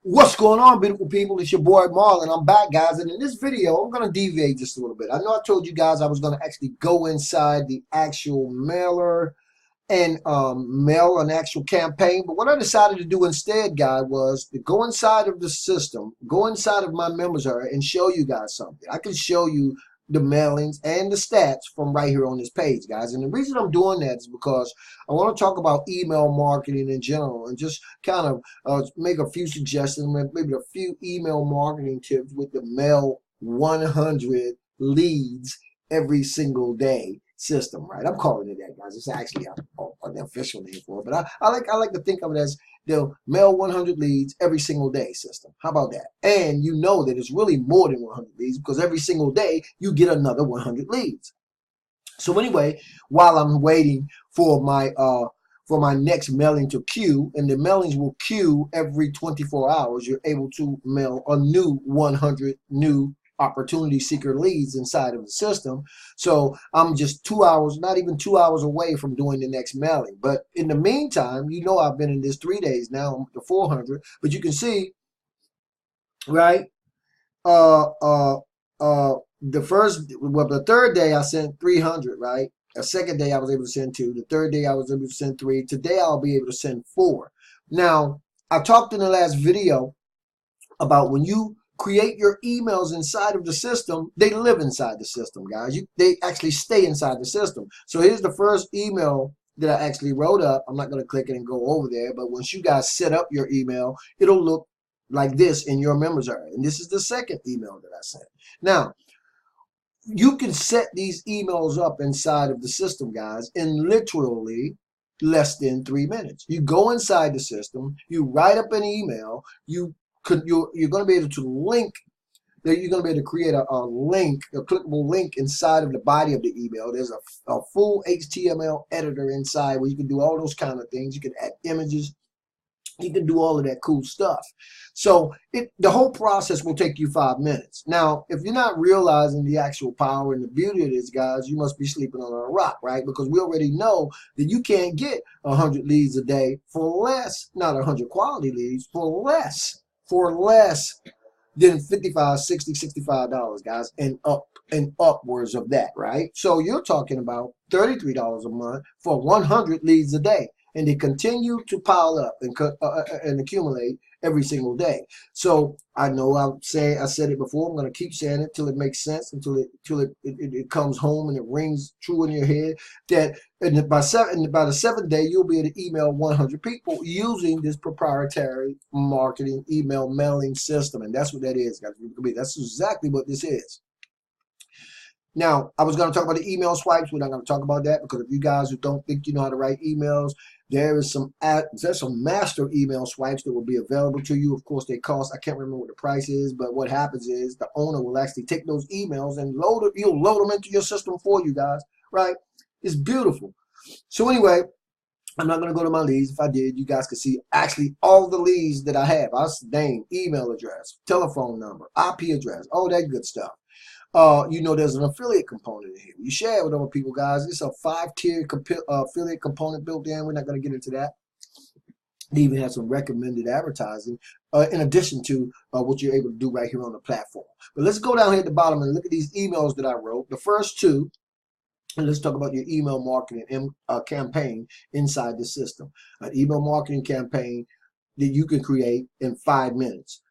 What's going on, beautiful people? It's your boy Marlon. I'm back, guys, and in this video, I'm going to deviate just a little bit. I know I told you guys I was going to actually go inside the actual mailer and mail an actual campaign, but what I decided to do instead, guys, was to go inside of the system, go inside of my members area, and show you guys something. I can show you the mailings and the stats from right here on this page, guys. And the reason I'm doing that is because I want to talk about email marketing in general and just kind of make a few suggestions, maybe a few email marketing tips with the mail 100 leads every single day system, right? I'm calling it that, guys. It's actually an official name for it, but I like to think of it as the mail 100 leads every single day system. How about that? And you know that it's really more than 100 leads because every single day you get another 100 leads. So anyway, while I'm waiting for my next mailing to queue, and the mailings will queue every 24 hours, you're able to mail a new 100 new opportunity seeker leads inside of the system. So I'm just 2 hours, not even 2 hours away from doing the next mailing. But in the meantime, you know, I've been in this 3 days now, I'm to 400, but you can see, right? The third day I sent 300, right? The second day I was able to send 2. The third day I was able to send 3. Today I'll be able to send 4. Now, I talked in the last video about when you create your emails inside of the system, they live inside the system, guys. They actually stay inside the system. So here's the first email that I actually wrote up. I'm not going to click it and go over there, but once you guys set up your email, it'll look like this in your members area. And this is the second email that I sent. Now, you can set these emails up inside of the system, guys, in literally less than 3 minutes. You go inside the system, you write up an email, you're going to be able to link, you're going to be able to create a link, a clickable link inside of the body of the email. There's a full HTML editor inside where you can do all those kind of things. You can add images. You can do all of that cool stuff. So the whole process will take you 5 minutes. Now, if you're not realizing the actual power and the beauty of this, guys, you must be sleeping on a rock, right? Because we already know that you can't get 100 leads a day for less, not 100 quality leads, for less than $55, $60, $65, guys, and upwards of that, right? So you're talking about $33 a month for 100 leads a day. And they continue to pile up and accumulate every single day. So I know I said it before. I'm going to keep saying it till it makes sense, until it comes home and it rings true in your head. That by the seventh day, you'll be able to email 100 people using this proprietary marketing email mailing system, and that's what that is, guys. That's exactly what this is. Now, I was going to talk about the email swipes. We're not going to talk about that because if you guys who don't think you know how to write emails, there's some master email swipes that will be available to you. Of course, they cost, I can't remember what the price is, but what happens is the owner will actually take those emails and you'll load them into your system for you guys, right? It's beautiful. So anyway, I'm not going to go to my leads. If I did, you guys could see actually all the leads that I have. Name, email address, telephone number, IP address, all that good stuff. You know, there's an affiliate component in here. You share it with other people, guys. It's a 5-tier affiliate component built in. We're not going to get into that. They even have some recommended advertising in addition to what you're able to do right here on the platform. But let's go down here at the bottom and look at these emails that I wrote. The first two, and let's talk about your email marketing campaign inside the system. An email marketing campaign that you can create in 5 minutes.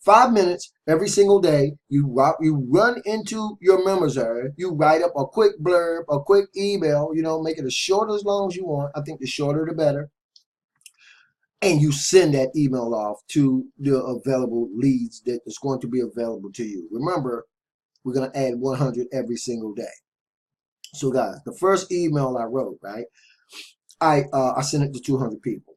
5 minutes every single day. You run into your members area. You write up a quick blurb, a quick email. You know, make it as short or as long as you want. I think the shorter the better. And you send that email off to the available leads that is going to be available to you. Remember, we're going to add 100 every single day. So, guys, the first email I wrote, right? I sent it to 200 people.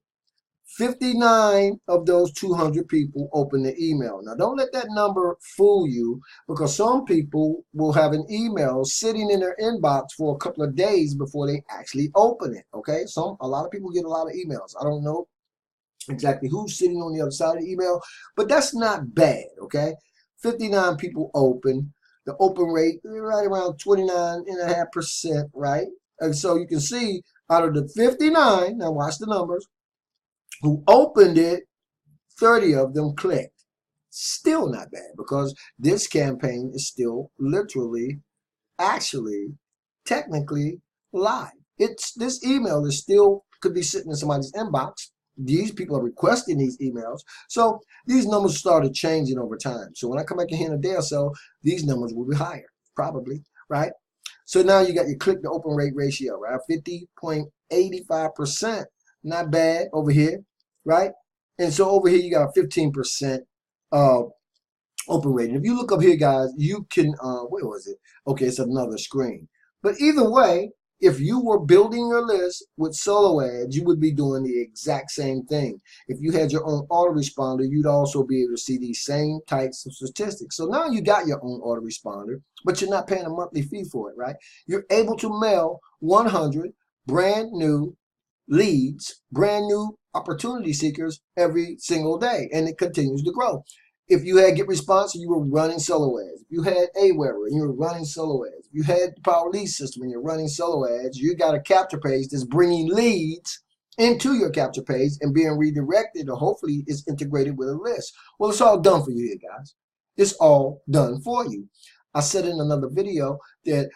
59 of those 200 people open the email. Now, don't let that number fool you, because some people will have an email sitting in their inbox for a couple of days before they actually open it, okay? A lot of people get a lot of emails. I don't know exactly who's sitting on the other side of the email, but that's not bad, okay? 59 people open. The open rate right around 29.5%, right? And so you can see out of the 59, now watch the numbers, who opened it, 30 of them clicked. Still not bad, because this campaign is still literally, actually, technically live. This email is still could be sitting in somebody's inbox. These people are requesting these emails. So these numbers started changing over time. So when I come back in here in a day or so, these numbers will be higher, probably, right? So now you got your click to open rate ratio, right? 50.85%. Not bad over here, right? And so over here you got a 15% open rate. And if you look up here, guys, you can, where was it? Okay, it's another screen. But either way, if you were building your list with solo ads, you would be doing the exact same thing. If you had your own autoresponder, you'd also be able to see these same types of statistics. So now you got your own autoresponder, but you're not paying a monthly fee for it, right? You're able to mail 100 brand new leads, brand new opportunity seekers every single day, and it continues to grow. If you had Get Response and you were running solo ads, if you had nverer and you were running solo ads, if you had the Power Lead System and you're running solo ads, you got a capture page that's bringing leads into your capture page and being redirected, or hopefully it's integrated with a list. Well, it's all done for you here, guys. It's all done for you. I said in another video that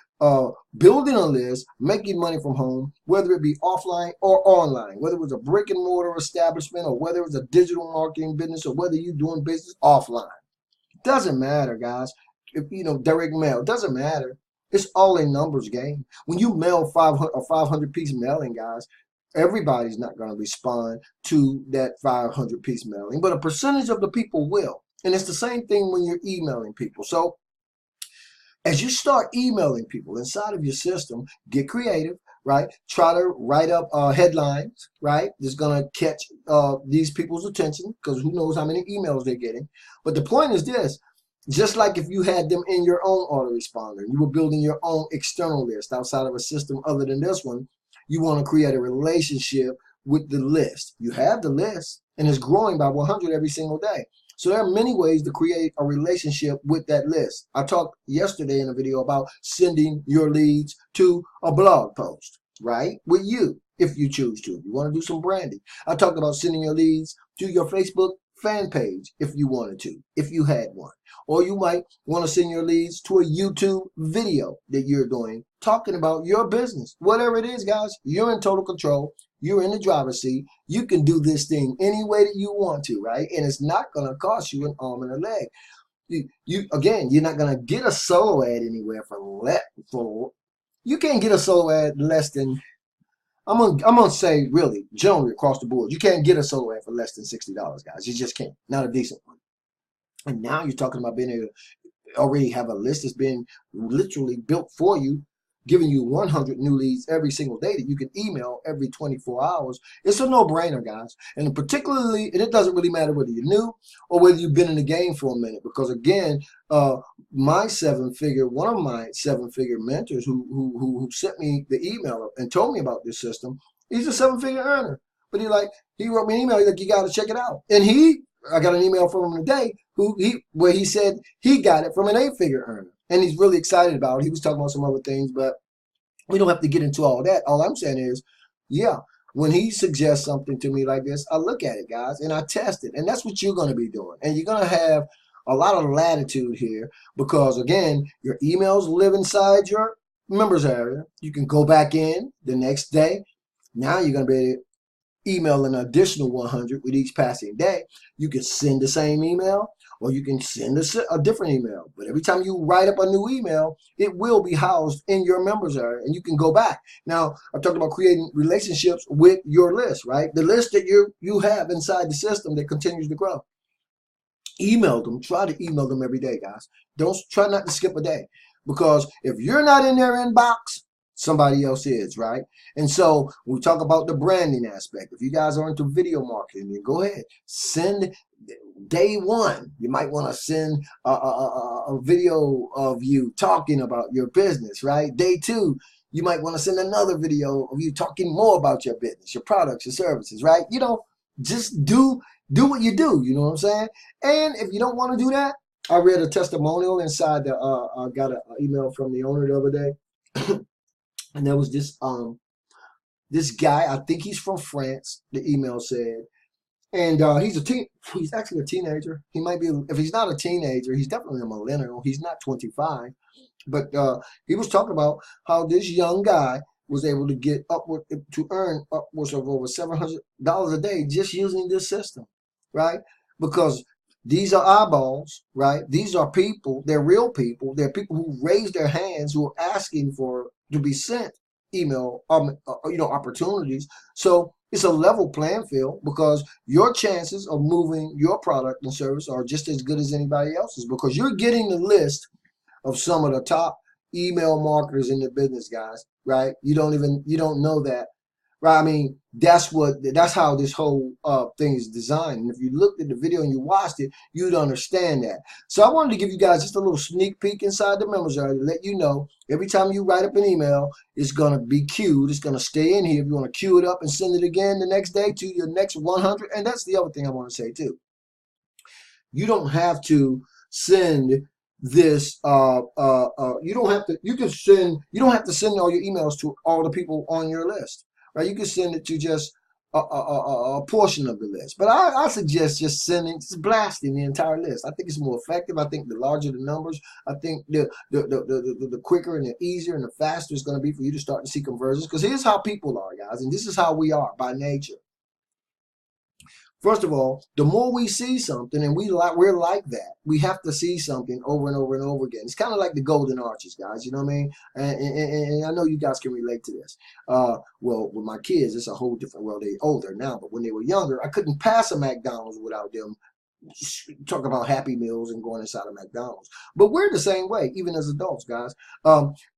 building a list, making money from home, whether it be offline or online, whether it was a brick and mortar establishment or whether it was a digital marketing business or whether you're doing business offline. It doesn't matter, guys. If you know, direct mail, it doesn't matter. It's all a numbers game. When you mail 500 piece mailing, guys, everybody's not going to respond to that 500 piece mailing, but a percentage of the people will. And it's the same thing when you're emailing people. So as you start emailing people inside of your system, get creative, right? Try to write up headlines, right? That's going to catch these people's attention, because who knows how many emails they're getting. But the point is this: just like if you had them in your own autoresponder, you were building your own external list outside of a system other than this one, you want to create a relationship with the list. You have the list, and it's growing by 100 every single day. So there are many ways to create a relationship with that list. I talked yesterday in a video about sending your leads to a blog post, right? With you, if you choose to. If you want to do some branding. I talked about sending your leads to your Facebook fan page if you wanted to, if you had one. Or you might want to send your leads to a YouTube video that you're doing, talking about your business. Whatever it is, guys, you're in total control. You're in the driver's seat. You can do this thing any way that you want to, right? And it's not going to cost you an arm and a leg. You're not going to get a solo ad anywhere you can't get a solo ad less than, I'm gonna say really, generally across the board, you can't get a solo ad for less than $60, guys. You just can't. Not a decent one. And now you're talking about being able to already have a list that's been literally built for you, giving you 100 new leads every single day that you can email every 24 hours. It's a no-brainer, guys. And particularly, and it doesn't really matter whether you're new or whether you've been in the game for a minute, because again, one of my seven-figure mentors who sent me the email and told me about this system, he's a seven-figure earner. But he wrote me an email, he's like, you got to check it out. And I got an email from him today where he said he got it from an 8-figure earner. And he's really excited about it. He was talking about some other things, but we don't have to get into all that. All I'm saying is, yeah, when he suggests something to me like this, I look at it, guys, and I test it. And that's what you're going to be doing. And you're going to have a lot of latitude here because, again, your emails live inside your members area. You can go back in the next day. Now you're going to be able to email an additional 100 with each passing day. You can send the same email, or you can send a different email. But every time you write up a new email, it will be housed in your members area, and you can go back. Now, I talked about creating relationships with your list, right? The list that you have inside the system that continues to grow. Email them. Try to email them every day, guys. Try not to skip a day, because if you're not in their inbox, somebody else is, right? And so when we talk about the branding aspect, if you guys are into video marketing, then go ahead, send day one. You might want to send a video of you talking about your business, right? Day two, you might want to send another video of you talking more about your business, your products, your services, right? You know, just do what you do, you know what I'm saying? And if you don't want to do that, I read a testimonial inside I got an email from the owner the other day. And there was this guy, I think he's from France, the email said, And he's actually a teenager. He might be, if he's not a teenager, he's definitely a millennial. He's not 25. But he was talking about how this young guy was able to get upward to earn upwards of over $700 a day just using this system, right? Because these are eyeballs, right? These are people. They're real people. They're people who raise their hands, who are asking for to be sent email, opportunities. So it's a level playing field because your chances of moving your product and service are just as good as anybody else's because you're getting the list of some of the top email marketers in the business, guys, right? You don't know that, right? I mean, that's how this whole thing is designed. And if you looked at the video and you watched it, you'd understand that. So I wanted to give you guys just a little sneak peek inside the members area to let you know every time you write up an email, it's going to be queued. It's going to stay in here. If you want to queue it up and send it again the next day to your next 100. And that's the other thing I want to say too. You don't have to send this you don't have to send all your emails to all the people on your list, right? You can send it to just a portion of the list, but I suggest just blasting the entire list. I think it's more effective. I think the larger the numbers, I think the quicker and the easier and the faster it's going to be for you to start to see conversions, because here's how people are, guys, and this is how we are by nature. First of all, the more we see something, and we're like that, we have to see something over and over and over again. It's kind of like the golden arches, guys. You know what I mean? And I know you guys can relate to this. Well, with my kids, it's a whole different world. They're older now, but when they were younger, I couldn't pass a McDonald's without them talk about Happy Meals and going inside of McDonald's. But we're the same way, even as adults, guys.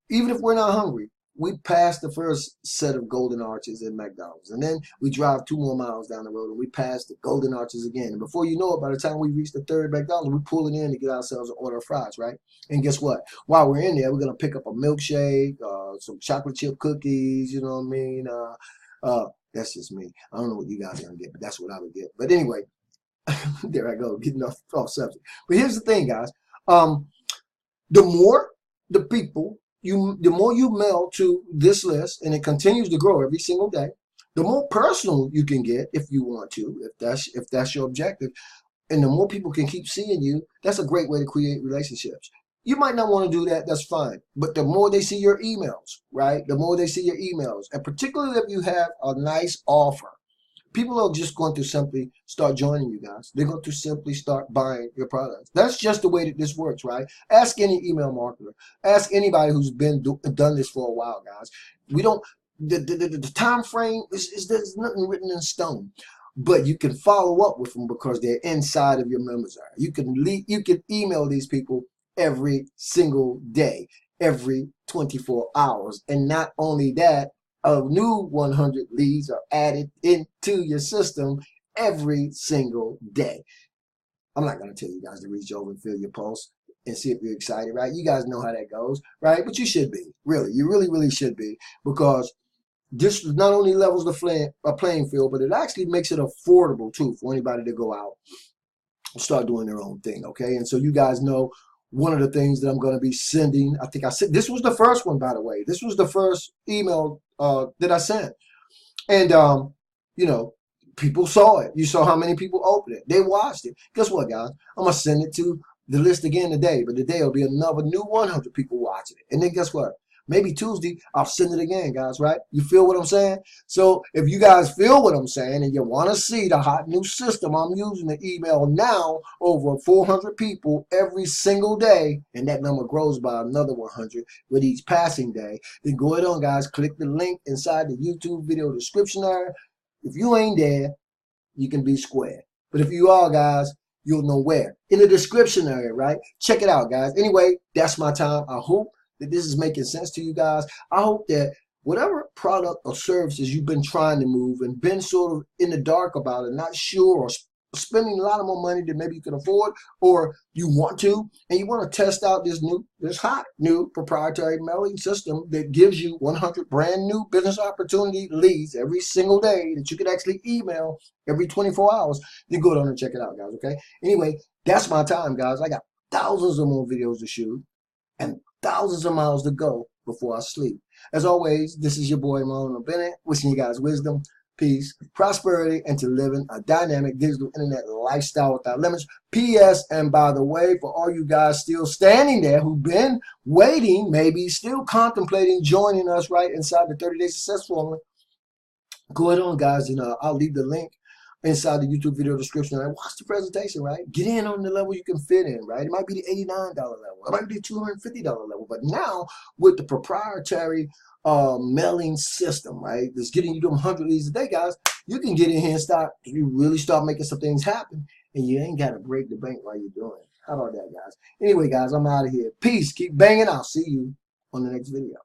Even if we're not hungry, we pass the first set of golden arches in McDonald's, and then we drive 2 more miles down the road and we pass the golden arches again. And before you know it, by the time we reach the third McDonald's, we pull it in to get ourselves an order of fries, right? And guess what? While we're in there, we're gonna pick up a milkshake, some chocolate chip cookies. You know what I mean? That's just me. I don't know what you guys are gonna get, but that's what I would get. But anyway, there I go, getting off subject. But here's the thing, guys. The more the people the more you mail to this list, and it continues to grow every single day, the more personal you can get if you want to, if that's your objective, and the more people can keep seeing you. That's a great way to create relationships. You might not want to do that, that's fine. But the more they see your emails, right? The more they see your emails, and particularly if you have a nice offer, people are just going to simply start joining you guys. They're going to simply start buying your products. That's just the way that this works, right? Ask any email marketer. Ask anybody who's done this for a while, guys. We don't, the time frame there's nothing written in stone. But you can follow up with them because they're inside of your members area. You can email these people every single day, every 24 hours. And not only that, a new 100 leads are added into your system every single day. I'm not going to tell you guys to reach over and feel your pulse and see if you're excited, right? You guys know how that goes, right? But you should be, really. You really, really should be, because this not only levels the playing field, but it actually makes it affordable, too, for anybody to go out and start doing their own thing, okay? And so you guys know one of the things that I'm going to be sending, I think I said, this was the first one, by the way. This was the first email that I sent. And, people saw it. You saw how many people opened it. They watched it. Guess what, guys? I'm going to send it to the list again today. But today will be another new 100 people watching it. And then guess what? Maybe Tuesday, I'll send it again, guys, right? You feel what I'm saying? So if you guys feel what I'm saying and you want to see the hot new system I'm using to email now over 400 people every single day, and that number grows by another 100 with each passing day, then go ahead on, guys. Click the link inside the YouTube video description area. If you ain't there, you can be square. But if you are, guys, you'll know where. In the description area, right? Check it out, guys. Anyway, that's my time. I hope that this is making sense to you guys. I hope that whatever product or services you've been trying to move and been sort of in the dark about it, not sure, or spending a lot of more money than maybe you can afford, or you want to, and you want to test out this hot new proprietary mailing system that gives you 100 brand new business opportunity leads every single day that you can actually email every 24 hours, then go down and check it out, guys, okay? Anyway, that's my time, guys. I got thousands of more videos to shoot and thousands of miles to go before I sleep. As always, this is your boy Marlon O Bennett, wishing you guys wisdom, peace, prosperity, and to living a dynamic digital internet lifestyle without limits. P.S. And by the way, for all you guys still standing there who've been waiting, maybe still contemplating joining us right inside the 30-day success formula, go ahead on, guys, and I'll leave the link inside the YouTube video description. And watch the presentation, right? Get in on the level you can fit in, right? It might be the $89 level. It might be the $250 level. But now, with the proprietary mailing system, right, that's getting you them 100 leads a day, guys, you can get in here and really start making some things happen. And you ain't got to break the bank while you're doing it. How about that, guys? Anyway, guys, I'm out of here. Peace. Keep banging. I'll see you on the next video.